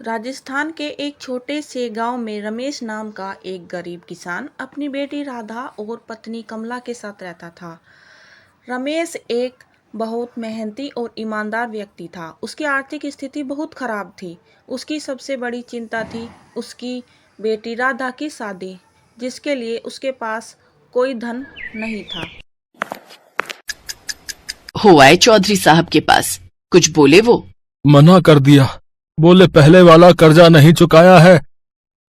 राजस्थान के एक छोटे से गांव में रमेश नाम का एक गरीब किसान अपनी बेटी राधा और पत्नी कमला के साथ रहता था। रमेश एक बहुत मेहनती और ईमानदार व्यक्ति था। उसकी आर्थिक स्थिति बहुत खराब थी। उसकी सबसे बड़ी चिंता थी उसकी बेटी राधा की शादी, जिसके लिए उसके पास कोई धन नहीं था। हो आए चौधरी साहब के पास। कुछ बोले वो? मना कर दिया। बोले पहले वाला कर्जा नहीं चुकाया है,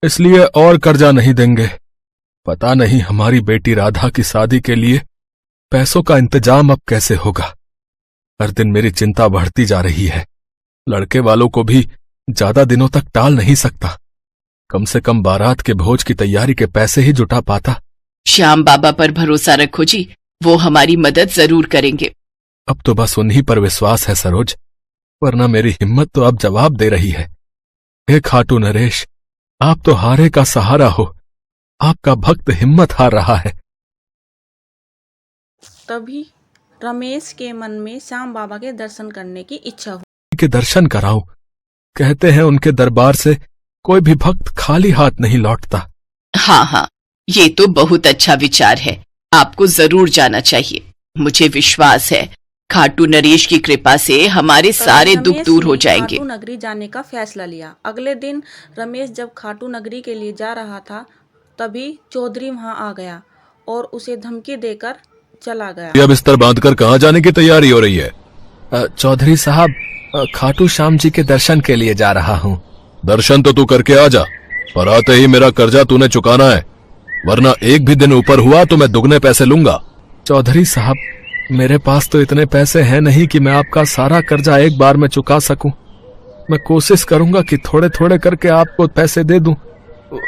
इसलिए और कर्जा नहीं देंगे। पता नहीं हमारी बेटी राधा की शादी के लिए पैसों का इंतजाम अब कैसे होगा। हर दिन मेरी चिंता बढ़ती जा रही है। लड़के वालों को भी ज्यादा दिनों तक टाल नहीं सकता। कम से कम बारात के भोज की तैयारी के पैसे ही जुटा पाता। श्याम बाबा पर भरोसा रखो जी, वो हमारी मदद जरूर करेंगे। अब तो बस उन्हीं पर विश्वास है सरोज, वरना मेरी हिम्मत तो अब जवाब दे रही है। हे खाटू नरेश, आप तो हारे का सहारा हो। आपका भक्त हिम्मत हार रहा है। तभी रमेश के मन में श्याम बाबा के दर्शन करने की इच्छा हुई। के दर्शन कराऊं। कहते हैं उनके दरबार से कोई भी भक्त खाली हाथ नहीं लौटता। हाँ, ये तो बहुत अच्छा विचार है। आपको जरूर जाना चाहिए। मुझे विश्वास है खाटू नरेश की कृपा से हमारे सारे दुख दूर हो जाएंगे। खाटू नगरी जाने का फैसला लिया। अगले दिन रमेश जब खाटू नगरी के लिए जा रहा था, तभी चौधरी वहां आ गया और उसे धमकी देकर चला गया। यह बिस्तर बांधकर कहाँ जाने की तैयारी हो रही है? चौधरी साहब, खाटू श्याम जी के दर्शन के लिए जा रहा हूँ। दर्शन तो तू करके आ जा, पर आते ही मेरा कर्जा तूने चुकाना है, वरना एक भी दिन ऊपर हुआ तो मैं दुगने पैसे लूंगा। चौधरी साहब, मेरे पास तो इतने पैसे हैं नहीं कि मैं आपका सारा कर्जा एक बार में चुका सकूं। मैं कोशिश करूंगा कि थोड़े थोड़े करके आपको पैसे दे दूं।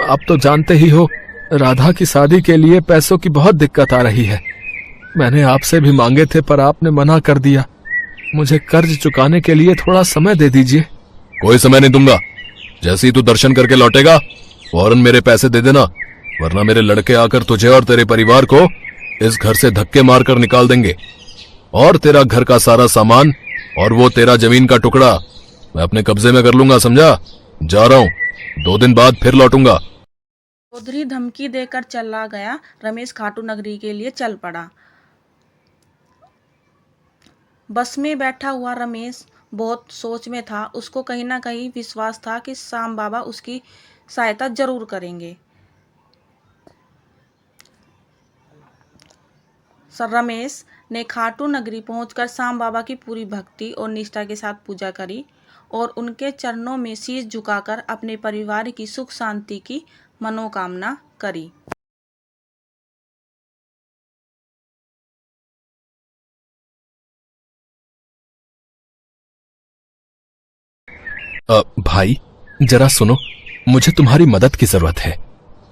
आप तो जानते ही हो, राधा की शादी के लिए पैसों की बहुत दिक्कत आ रही है। मैंने आपसे भी मांगे थे पर आपने मना कर दिया। मुझे कर्ज चुकाने के लिए थोड़ा समय दे दीजिए। कोई समय नहीं दूंगा। जैसे ही तू दर्शन करके लौटेगा फौरन मेरे पैसे दे देना, वरना मेरे लड़के आकर तुझे और तेरे परिवार को इस घर से धक्के मारकर निकाल देंगे। और तेरा घर का सारा सामान और वो तेरा जमीन का टुकड़ा मैं अपने कब्जे में कर लूंगा, समझा? जा रहा हूं, 2 दिन बाद फिर लौटूंगा। चौधरी धमकी देकर चला गया। रमेश खाटू नगरी के लिए चल पड़ा। बस में बैठा हुआ रमेश बहुत सोच में था। उसको कहीं ना कहीं विश्वास था कि श्याम बाबा उसकी सहायता जरूर करेंगे। रमेश ने खाटू नगरी पहुंचकर श्याम बाबा की पूरी भक्ति और निष्ठा के साथ पूजा करी और उनके चरणों में शीश झुकाकर अपने परिवार की सुख शांति की मनोकामना करी। भाई जरा सुनो, मुझे तुम्हारी मदद की जरूरत है।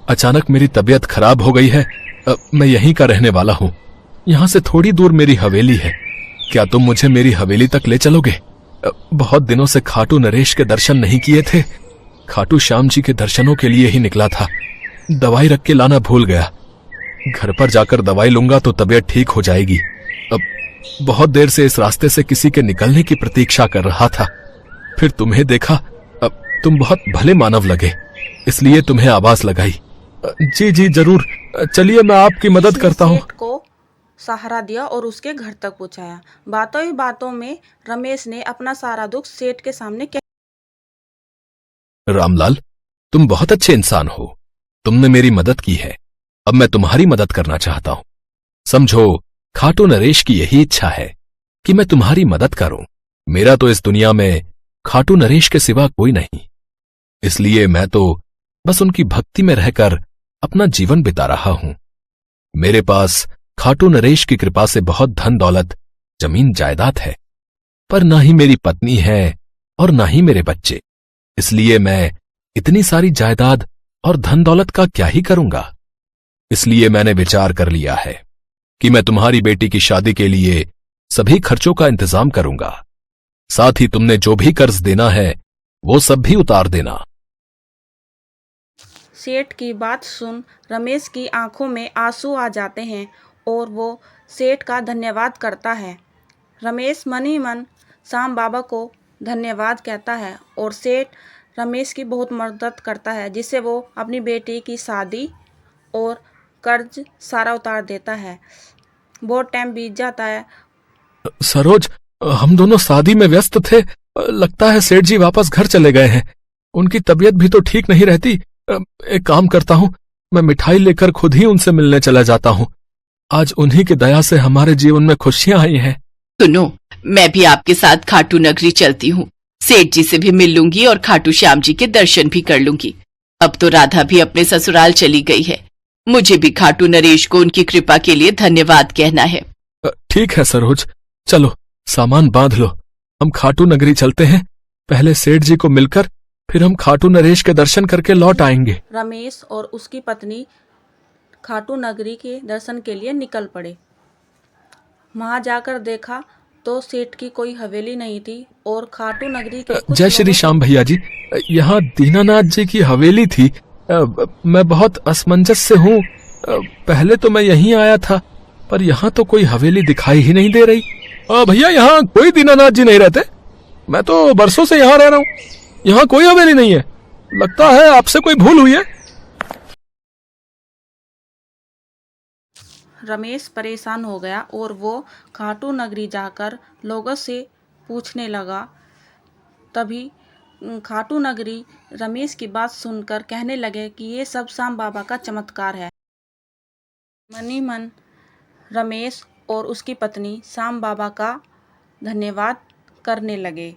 अचानक मेरी तबीयत खराब हो गई है। मैं यहीं का रहने वाला हूँ। यहाँ से थोड़ी दूर मेरी हवेली है। क्या तुम मुझे मेरी हवेली तक ले चलोगे? बहुत दिनों से खाटू नरेश के दर्शन नहीं किए थे। खाटू श्याम जी के दर्शनों के लिए ही निकला था। दवाई रख के लाना भूल गया। घर पर जाकर दवाई लूंगा तो तबीयत ठीक हो जाएगी। अब बहुत देर से इस रास्ते से किसी के निकलने की प्रतीक्षा कर रहा था, फिर तुम्हें देखा। अब तुम बहुत भले मानव लगे, इसलिए तुम्हें आवाज लगाई। जी जी जरूर, चलिए मैं आपकी मदद करता हूँ। सेठ को सहारा दिया और उसके घर तक पहुंचाया। बातों ही बातों में रमेश ने अपना सारा दुख सेठ के सामने कह। रामलाल, तुम बहुत अच्छे इंसान हो। तुमने मेरी मदद की है, अब मैं तुम्हारी मदद करना चाहता हूं। समझो, खाटू नरेश की यही इच्छा है कि मैं तुम्हारी मदद करूं। मेरा तो इस दुनिया में खाटू नरेश के सिवा कोई नहीं, इसलिए मैं तो बस उनकी भक्ति में रहकर अपना जीवन बिता रहा हूं। मेरे पास खाटू नरेश की कृपा से बहुत धन दौलत, जमीन जायदाद है, पर ना ही मेरी पत्नी है और ना ही मेरे बच्चे। इसलिए मैं इतनी सारी जायदाद और धन दौलत का क्या ही करूंगा। इसलिए मैंने विचार कर लिया है कि मैं तुम्हारी बेटी की शादी के लिए सभी खर्चों का इंतजाम करूंगा। साथ ही तुमने जो भी कर्ज देना है वो सब भी उतार देना। सेठ की बात सुन रमेश की आंखों में आंसू आ जाते हैं और वो सेठ का धन्यवाद करता है। रमेश मन ही मन श्याम बाबा को धन्यवाद कहता है और सेठ रमेश की बहुत मदद करता है, जिससे वो अपनी बेटी की शादी और कर्ज सारा उतार देता है। बहुत टाइम बीत जाता है। सरोज, हम दोनों शादी में व्यस्त थे। लगता है सेठ जी वापस घर चले गए हैं। उनकी तबीयत भी तो ठीक नहीं रहती। एक काम करता हूँ, मैं मिठाई लेकर खुद ही उनसे मिलने चला जाता हूँ। आज उन्हीं की दया से हमारे जीवन में खुशियां आई हैं। सुनो, मैं भी आपके साथ खाटू नगरी चलती हूँ। सेठ जी से भी मिल लूंगी और खाटू श्याम जी के दर्शन भी कर लूंगी। अब तो राधा भी अपने ससुराल चली गई है। मुझे भी खाटू नरेश को उनकी कृपा के लिए धन्यवाद कहना है। ठीक है सरोज, चलो सामान बांध लो, हम खाटू नगरी चलते हैं। पहले सेठ जी को मिलकर फिर हम खाटू नरेश के दर्शन करके लौट आएंगे। रमेश और उसकी पत्नी खाटू नगरी के दर्शन के लिए निकल पड़े। वहां जाकर देखा तो सेठ की कोई हवेली नहीं थी और खाटू नगरी के कुछ जय श्री लोगों श्याम भैया जी, यहाँ दीनानाथ जी की हवेली थी। मैं बहुत असमंजस से हूँ। पहले तो मैं यहीं आया था, पर यहाँ तो कोई हवेली दिखाई ही नहीं दे रही। भैया, यहाँ कोई दीनानाथ जी नहीं रहते। मैं तो बरसों से यहाँ रह रहा हूँ, यहाँ कोई हवेली नहीं है। लगता है आपसे कोई भूल हुई है। रमेश परेशान हो गया और वो खाटू नगरी जाकर लोगों से पूछने लगा। तभी खाटू नगरी रमेश की बात सुनकर कहने लगे कि ये सब श्याम बाबा का चमत्कार है। मनी मन रमेश और उसकी पत्नी श्याम बाबा का धन्यवाद करने लगे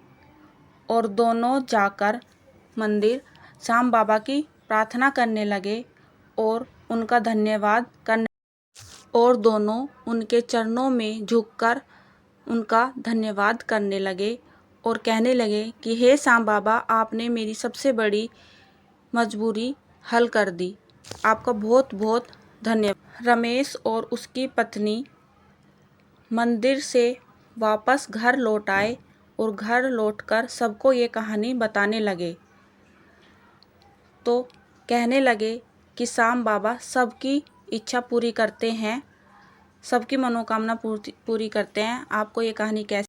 और दोनों जाकर मंदिर श्याम बाबा की प्रार्थना करने लगे और उनका धन्यवाद करने और दोनों उनके चरणों में झुककर उनका धन्यवाद करने लगे और कहने लगे कि हे श्याम बाबा, आपने मेरी सबसे बड़ी मजबूरी हल कर दी। आपका बहुत बहुत धन्यवाद। रमेश और उसकी पत्नी मंदिर से वापस घर लौट आए और घर लौटकर सबको ये कहानी बताने लगे। तो कहने लगे कि श्याम बाबा सबकी इच्छा पूरी करते हैं, सबकी मनोकामना पूरी करते हैं। आपको ये कहानी कैसी